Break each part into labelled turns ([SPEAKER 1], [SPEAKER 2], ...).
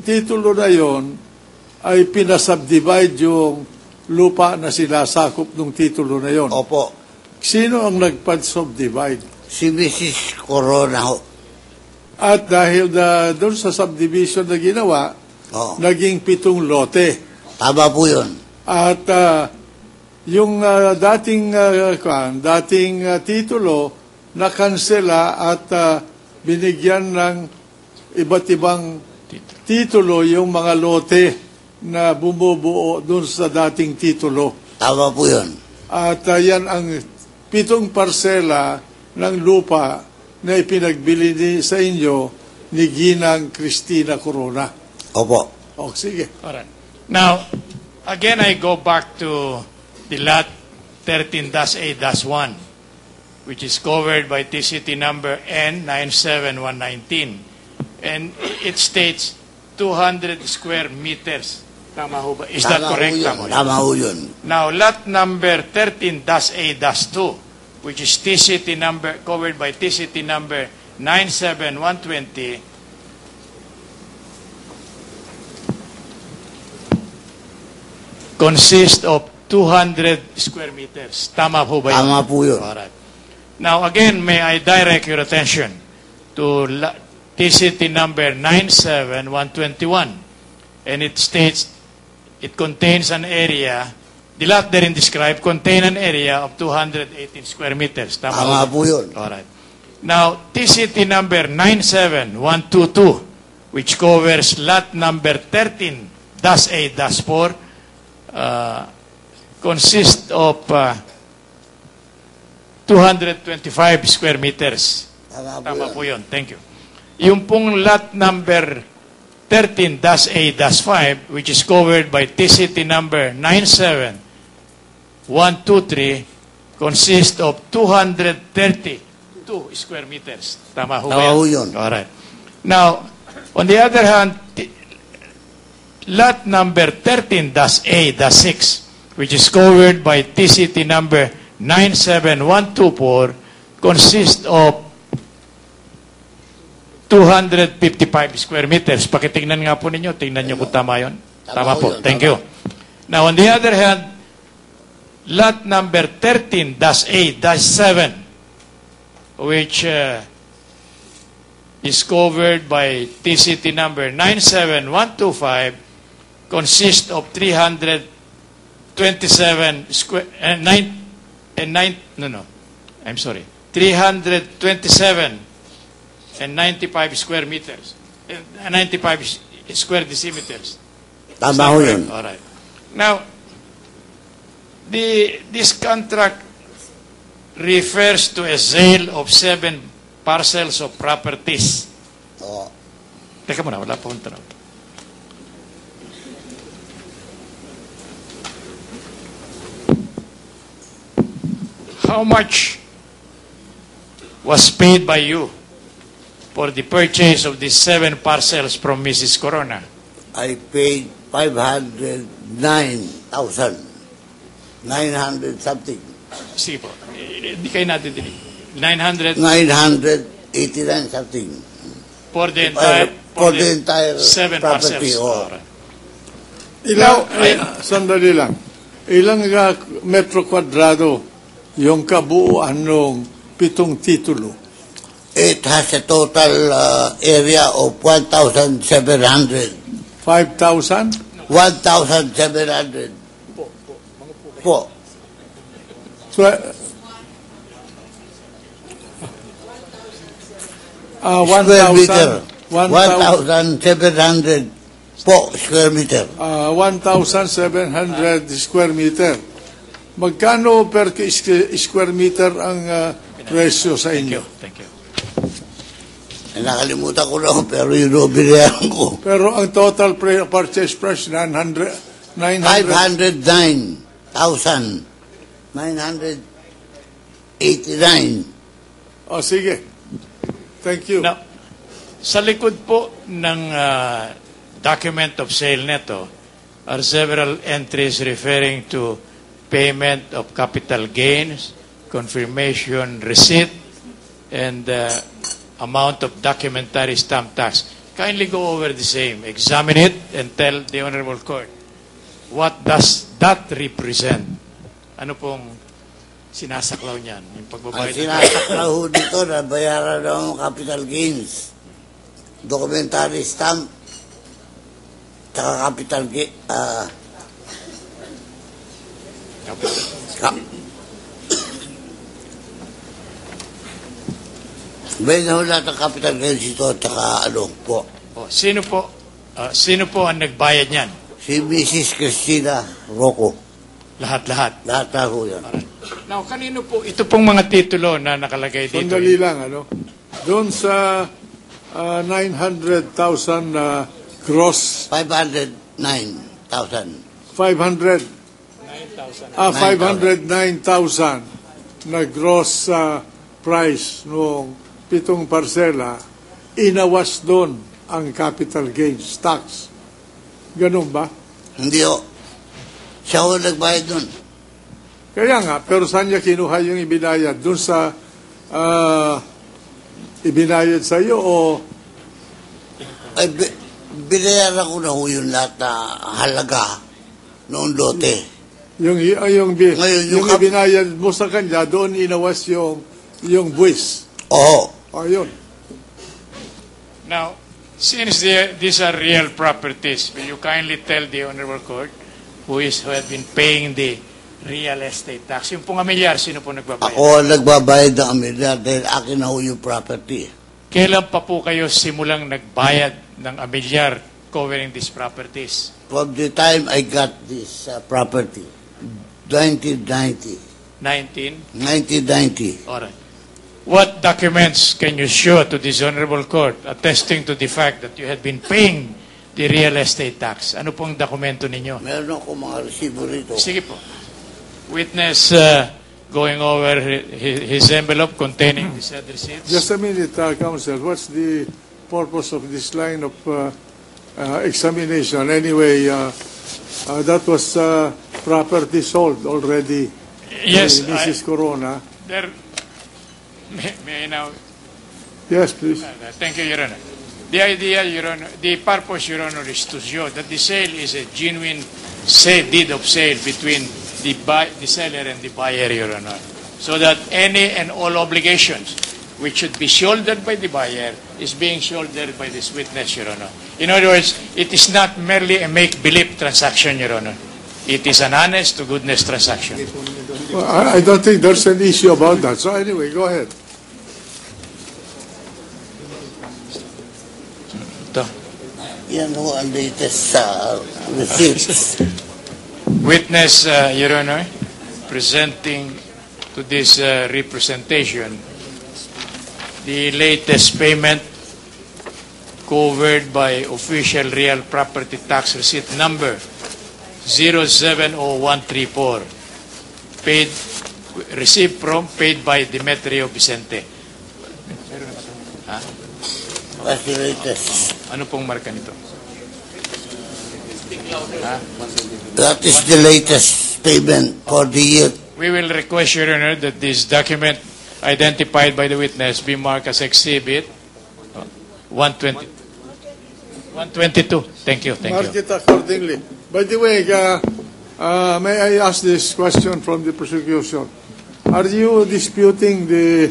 [SPEAKER 1] titulo na yon ay pinasubdivide yung lupa na sinasakop ng titulo na yon.
[SPEAKER 2] Opo.
[SPEAKER 1] Sino ang nagpa-subdivide?
[SPEAKER 2] Si Mrs. Corona ho.
[SPEAKER 1] At dahil doon sa subdivision na ginawa, naging 7 lote.
[SPEAKER 2] Tama po yun.
[SPEAKER 1] At yung dating titulo nakansela at binigyan ng iba't ibang titulo yung mga lote na bumubuo doon sa dating titulo.
[SPEAKER 2] Tama po yun.
[SPEAKER 1] At yan ang 7 parsela ng lupa na ipinagbili sa inyo ni Ginang Cristina Corona.
[SPEAKER 2] Opo.
[SPEAKER 1] O, sige.
[SPEAKER 3] Alright. Now, again, I go back to the lot 13-A-1, which is covered by TCT number N97119. And it states 200 square meters. Tama ho ba? Is that correct?
[SPEAKER 2] Tama ho yun.
[SPEAKER 3] Now, lot number 13-A-2, which is TCT number, covered by TCT number 97120, consists of 200 square meters. Tama po ba yun?
[SPEAKER 2] Tama po yun.
[SPEAKER 3] Alright. Now, again, may I direct your attention to TCT number 97121. And it states it contains an area, the lot therein described contain an area of 218 square meters.
[SPEAKER 2] Tama po yun.
[SPEAKER 3] Alright. Now, TCT number 97122, which covers lot number 13-A-4, consists of 225 square meters.
[SPEAKER 2] Tama
[SPEAKER 3] po yun. Thank you. Yung pong lot number 13-A-5, which is covered by TCT number 97123, consists of 232 square meters. Tama ho ba
[SPEAKER 2] yun?
[SPEAKER 3] Alright. Now, on the other hand, lot number 13-A-6, which is covered by TCT number 97124, consists of 255 square meters. Pakitingnan nga po ninyo. Tingnan nyo kung tama yun. Tama po. Thank you. Now, on the other hand, lot number 13-A-7, which is covered by TCT number 97125, consists of 327 square, 327 and 95 square meters, 95 square decimeters.
[SPEAKER 2] Tama ho yun.
[SPEAKER 3] All right. Now, this contract refers to a sale of 7 parcels of properties.
[SPEAKER 2] Oo.
[SPEAKER 3] Teka muna, wala pa akong tanong. How much was paid by you for the purchase of these 7 parcels from Mrs. Corona?
[SPEAKER 2] I paid 509,900 something.
[SPEAKER 3] Sige po. Hindi kayo natidinig. 900
[SPEAKER 2] 989 something.
[SPEAKER 3] for the entire
[SPEAKER 2] For the entire
[SPEAKER 3] 7
[SPEAKER 2] property.
[SPEAKER 3] parcels.
[SPEAKER 2] Oh.
[SPEAKER 3] Alright.
[SPEAKER 1] Sandali lang. Ilang metro kwadrado yung kabuuan ng 7 titulo?
[SPEAKER 2] It has a total area of 1,700.
[SPEAKER 1] 5,000?
[SPEAKER 2] 1,700. Po.
[SPEAKER 1] So,
[SPEAKER 2] Square meter.
[SPEAKER 1] 1,700
[SPEAKER 2] 1,700 po square meter.
[SPEAKER 1] 1,700 square meter. Magkano per square meter ang presyo sa inyo?
[SPEAKER 3] Thank you.
[SPEAKER 2] Nakalimutan ko lang, pero yun ang binayaran ko.
[SPEAKER 1] Pero ang total purchase price,
[SPEAKER 2] 509,989.
[SPEAKER 1] O, sige. Thank you.
[SPEAKER 3] Now, sa likod po ng document of sale neto are several entries referring to payment of capital gains, confirmation receipt, and amount of documentary stamp tax. kindly go over the same. Examine it and tell the Honorable Court, what does that represent? Ano pong sinasaklaw niyan? Yung
[SPEAKER 2] Ang
[SPEAKER 3] pagbabayad ng
[SPEAKER 2] sinasaklaw ho dito na bayaran ng capital gains, documentary stamp, tsaka capital gain, may na ho lahat ng capital gains ito, tsaka ano po.
[SPEAKER 3] Oh, sino po ang nagbayad niyan?
[SPEAKER 2] Si Mrs. Cristina Rocco.
[SPEAKER 3] Lahat-lahat.
[SPEAKER 2] Lahat na ho yan.
[SPEAKER 3] Now, kanino po, ito pong mga titulo na nakalagay dito.
[SPEAKER 1] Sandali lang, ano? Doon sa 900,000 gross,
[SPEAKER 2] 509,000.
[SPEAKER 1] 509,000 na gross price noong 7 parsela, inawas doon ang capital gains tax. Ganun ba?
[SPEAKER 2] Hindi ho. Siya ho nagbayad nun.
[SPEAKER 1] Kaya nga, pero saan niya kinuha yung ibinayad? Doon sa ibinayad sa iyo o
[SPEAKER 2] Ay, binayaran ko na ho yung lahat na halaga noong lote.
[SPEAKER 1] yung
[SPEAKER 2] Ngayon, yung
[SPEAKER 1] ibinayad mo sa kanya, doon inawas yung buwis.
[SPEAKER 2] Oo.
[SPEAKER 1] Ayun.
[SPEAKER 3] Now, since these are real properties, will you kindly tell the Honorable Court who have been paying the real estate tax? Yung pong amilyar, sino po nagbabayad?
[SPEAKER 2] Ako ang nagbabayad ng amilyar dahil akin na ho yung property.
[SPEAKER 3] Kailan pa po kayo simulang nagbayad ng amilyar covering these properties?
[SPEAKER 2] From the time I got this property, 1990.
[SPEAKER 3] 19?
[SPEAKER 2] 1990.
[SPEAKER 3] All right. What documents can you show to this Honorable Court attesting to the fact that you had been paying the real estate tax? Ano pong dokumento ninyo?
[SPEAKER 2] Meron ako mga resibo rito.
[SPEAKER 3] Sige po. Witness going over his envelope containing the said receipts.
[SPEAKER 1] Just a minute, Counsel. What's the purpose of this line of examination? Anyway, that was property sold already.
[SPEAKER 3] Yes,
[SPEAKER 1] Mrs. Corona.
[SPEAKER 3] There, may I now?
[SPEAKER 1] Yes, please.
[SPEAKER 3] Thank you, Your Honor. The idea, Your Honor, the purpose, Your Honor, is to show that the sale is a genuine deed of sale between the seller and the buyer, Your Honor, so that any and all obligations which should be shouldered by the buyer is being shouldered by this witness, Your Honor. In other words, it is not merely a make-believe transaction, Your Honor. It is an honest-to-goodness transaction.
[SPEAKER 1] Well, I don't think there's an issue about that. So anyway, go ahead.
[SPEAKER 3] Ito.
[SPEAKER 2] Yan ho ang latest receipts.
[SPEAKER 3] Witness, Your Honor, presenting to this representation the latest payment covered by official real property tax receipt number 070134, received from, paid by Demetrio Vicente.
[SPEAKER 2] That's the latest.
[SPEAKER 3] Ano pong marka nito?
[SPEAKER 2] That is the latest payment for the year.
[SPEAKER 3] We will request, Your Honor, that this document identified by the witness be marked as exhibit 120. 122. Thank you. Thank
[SPEAKER 1] Mark
[SPEAKER 3] you.
[SPEAKER 1] it accordingly. By the way, may I ask this question from the prosecution? Are you disputing the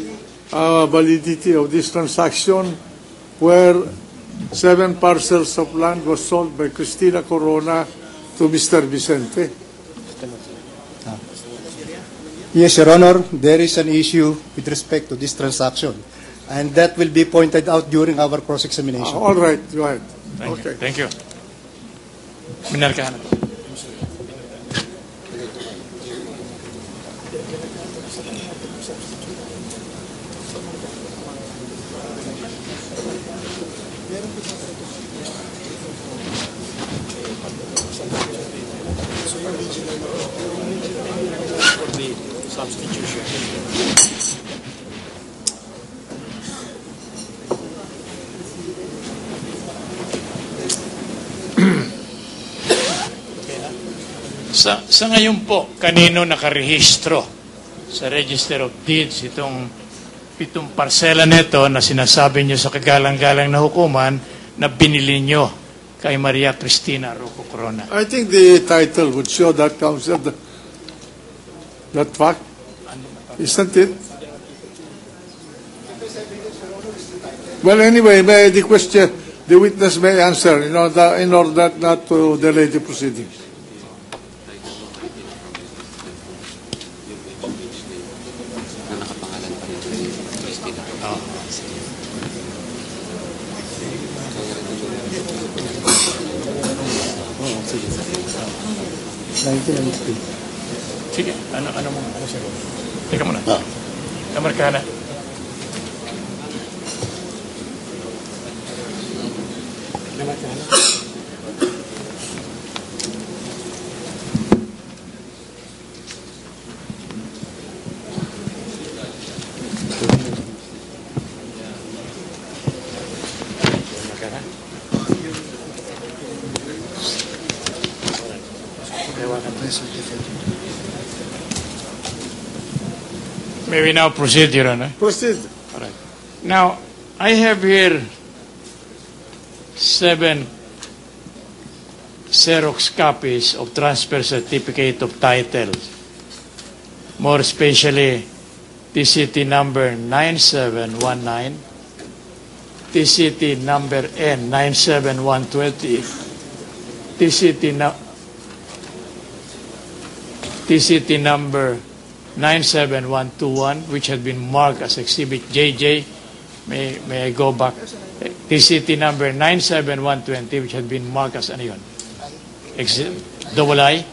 [SPEAKER 1] validity of this transaction where 7 parcels of land was sold by Cristina Corona to Mr. Vicente?
[SPEAKER 4] Yes, Your Honor, there is an issue with respect to this transaction, and that will be pointed out during our cross-examination.
[SPEAKER 1] All right, go ahead.
[SPEAKER 3] Thank
[SPEAKER 1] Okay.
[SPEAKER 3] you. Thank you. Minarkahan. For the substitution. Sa ngayon po, kanino nakarehistro sa Register of Deeds itong 7 parsela nito na sinasabi niyo sa kagalang-galang na hukuman na binili nyo kay Maria Cristina Rocco Corona?
[SPEAKER 1] I think the title would show that, Council, that fact. Isn't it? Well, anyway, the witness may answer in order not to delay the proceedings.
[SPEAKER 3] Sige, ano siya? Teka muna. Kamar ka na. May we now proceed, Your Honor?
[SPEAKER 1] Proceed.
[SPEAKER 3] All right. Now, I have here 7 Xerox copies of transfer certificate of titles. More especially, TCT number 9719, TCT number N 97120, TCT number 97121, which had been marked as Exhibit JJ. May I go back? TCT number 97120, which had been marked as ano yun? Double I.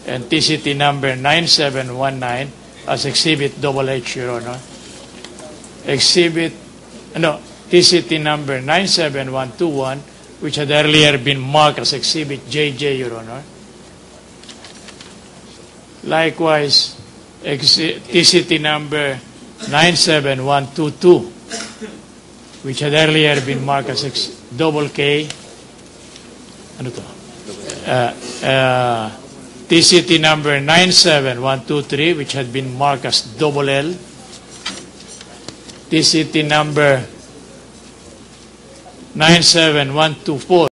[SPEAKER 3] And TCT number 9719 as Exhibit double H, Your Honor. TCT number 97121, which had earlier been marked as Exhibit JJ, Your Honor. Likewise, TCT number 97122, which had earlier been marked as double K. Ano to? TCT number 97123, which had been marked as double L. TCT number 97124.